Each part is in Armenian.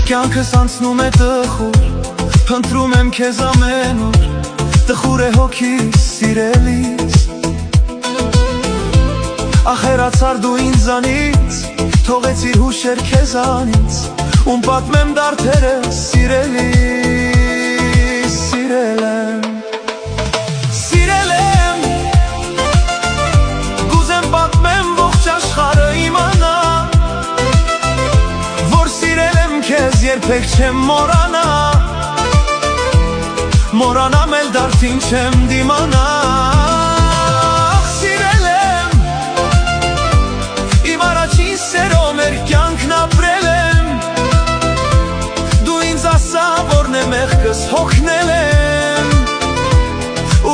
Կյանքս անցնում է տխուր, փնտրում եմ քեզ ամեն օր, տխուր է հոգիս սիրելիս։ Ախերացար դու ինձանից, թողեցիր հուշեր քեզանից, ում պատմեմ դարդերս սիրելիս, սիրել եմ, սիրել եմ, կուզեմ պատմեմ ողջ աշխարհը իմանա, որ սիրել եմ քեզ երբեք չեմ մոռանա, մոռանամ էլ դարձին չեմ դիմանա։ Սիրել եմ, իմ առաջին սերով մեր կյանքն ապրել եմ, դու ինձ ասա որն է մեղքս հոգնել եմ,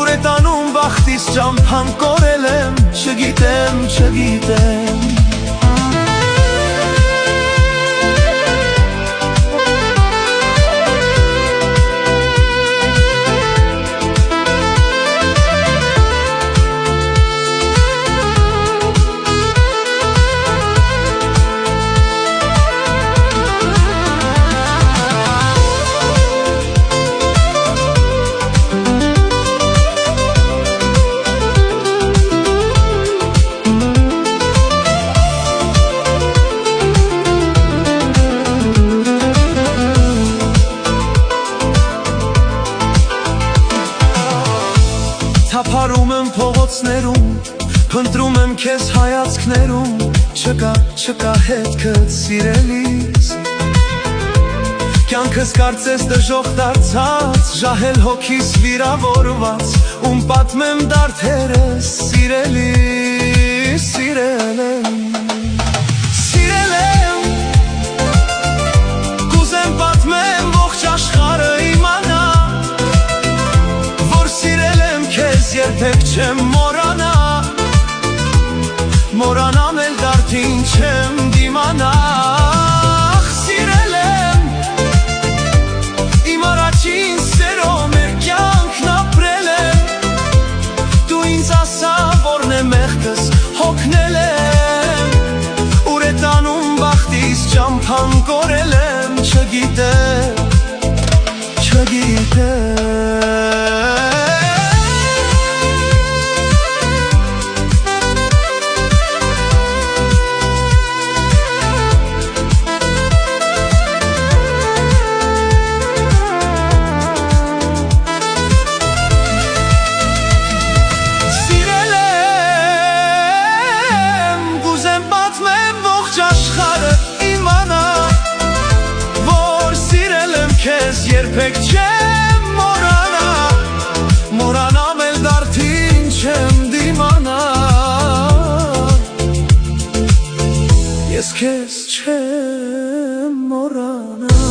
ուր է տանում բախտիս ճամփան կորել եմ, չգիտեմ, չգիտեմ։ Թափարում եմ փողոցներում, փնտրում եմ քեզ հայացքներում, չկա հետքդ սիրելիս։ Կյանքս կարծես դժոխք դարձած, ժահել հոգիս վիրավորված, ում պատմեմ դարդերս սիրելիս, սիրել եմ, սիրել եմ, կուզեմ պատմեմ ողջ աշխարհը իմանա, որ սիրել եմ քեզ երբեք չեմ մոռանա, մոռանամ էլ դարձին չեմ դիմանա։ Սիրել եմ, իմ առաջին սերով մեր կյանքն ապրել եմ, դու ինձ ասա որն է մեղքս հոգնել եմ, ուր է տանում բախտիս ճամփան կորել եմ, չգիտեմ, չգիտեմ։ Երբեք չեմ մոռանա, մոռանամ էլ դարձին չեմ դիմանա, ես քեզ չեմ մոռանա։